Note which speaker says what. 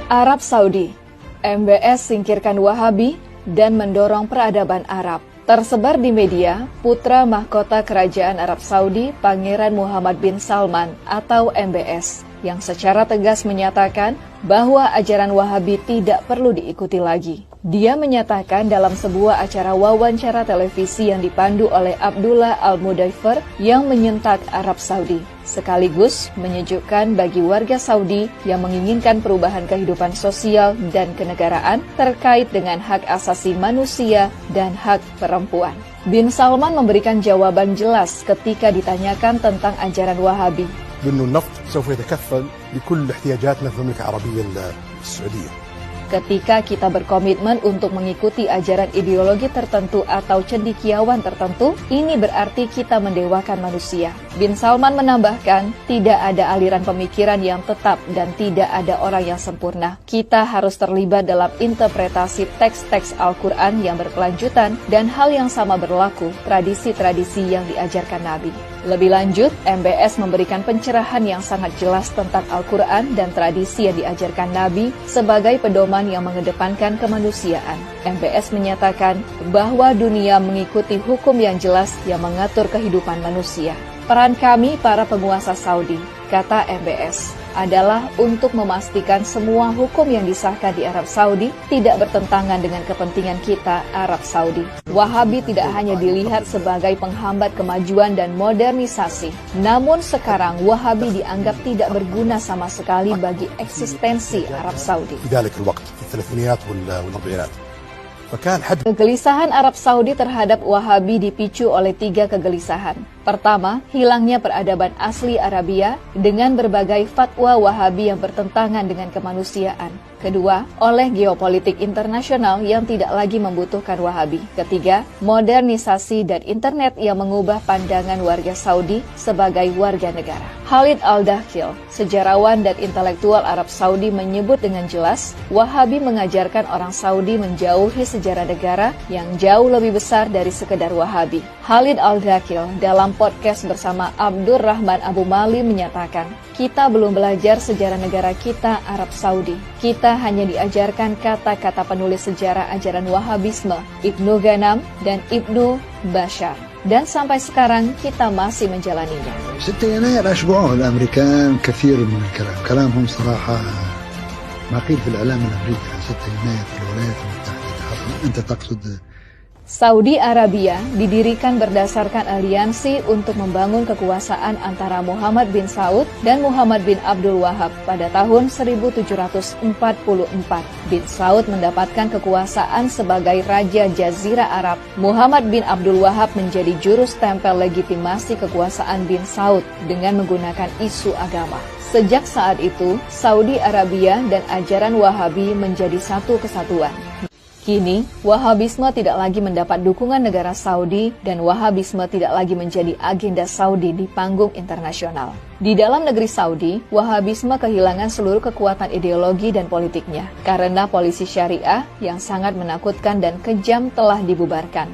Speaker 1: Arab Saudi, MBS singkirkan Wahabi dan mendorong peradaban Arab. Tersebar di media, putra mahkota Kerajaan Arab Saudi, Pangeran Muhammad bin Salman atau MBS, yang secara tegas menyatakan bahwa ajaran Wahabi tidak perlu diikuti lagi. Dia menyatakan dalam sebuah acara wawancara televisi yang dipandu oleh Abdullah Al-Mudaifer yang menyentak Arab Saudi, sekaligus menyejukkan bagi warga Saudi yang menginginkan perubahan kehidupan sosial dan kenegaraan terkait dengan hak asasi manusia dan hak perempuan. Bin Salman memberikan jawaban jelas ketika ditanyakan tentang ajaran Wahabi.
Speaker 2: بأنه النفط سوف يتكفل بكل احتياجاتنا في المملكة العربية السعودية.
Speaker 1: Ketika kita berkomitmen untuk mengikuti ajaran ideologi tertentu atau cendekiawan tertentu, ini berarti kita mendewakan manusia. Bin Salman menambahkan, tidak ada aliran pemikiran yang tetap dan tidak ada orang yang sempurna. Kita harus terlibat dalam interpretasi teks-teks Al-Quran yang berkelanjutan dan hal yang sama berlaku tradisi-tradisi yang diajarkan Nabi. Lebih lanjut, MBS memberikan pencerahan yang sangat jelas tentang Al-Quran dan tradisi yang diajarkan Nabi sebagai pedoman yang mengedepankan kemanusiaan. MBS menyatakan bahwa dunia mengikuti hukum yang jelas yang mengatur kehidupan manusia. Peran kami para penguasa Saudi, kata MBS, adalah untuk memastikan semua hukum yang disahkan di Arab Saudi tidak bertentangan dengan kepentingan kita, Arab Saudi. Wahabi tidak hanya dilihat sebagai penghambat kemajuan dan modernisasi, namun sekarang Wahabi dianggap tidak berguna sama sekali bagi eksistensi Arab Saudi. Kegelisahan Arab Saudi terhadap Wahabi dipicu oleh 3 kegelisahan. Pertama, hilangnya peradaban asli Arabia dengan berbagai fatwa Wahabi yang bertentangan dengan kemanusiaan. Kedua, oleh geopolitik internasional yang tidak lagi membutuhkan Wahabi. Ketiga, modernisasi dan internet yang mengubah pandangan warga Saudi sebagai warga negara. Khalid Al-Dakhil, sejarawan dan intelektual Arab Saudi menyebut dengan jelas, Wahabi mengajarkan orang Saudi menjauhi sejarah negara yang jauh lebih besar dari sekedar Wahabi. Khalid Al-Dakhil dalam podcast bersama Abdur Rahman Abu Mali menyatakan, kita belum belajar sejarah negara kita, Arab Saudi. Kita hanya diajarkan kata-kata penulis sejarah ajaran Wahabisme, Ibnu Ghanam dan Ibnu Bashar. Dan sampai sekarang kita masih menjalaninya.
Speaker 3: 6 يناير أشبعوه الأمريكان كثير من الكلام. كلامهم صراحة ما قيل في الإعلام الأمريكي 6 يناير في الولايات المتحدة. أنت تقصد
Speaker 1: Saudi Arabia didirikan berdasarkan aliansi untuk membangun kekuasaan antara Muhammad bin Saud dan Muhammad bin Abdul Wahab pada tahun 1744. Bin Saud mendapatkan kekuasaan sebagai Raja Jazirah Arab. Muhammad bin Abdul Wahab menjadi juru stempel legitimasi kekuasaan bin Saud dengan menggunakan isu agama. Sejak saat itu, Saudi Arabia dan ajaran Wahabi menjadi satu kesatuan. Kini, Wahabisme tidak lagi mendapat dukungan negara Saudi dan Wahabisme tidak lagi menjadi agenda Saudi di panggung internasional. Di dalam negeri Saudi, Wahabisme kehilangan seluruh kekuatan ideologi dan politiknya karena polisi syariah yang sangat menakutkan dan kejam telah dibubarkan.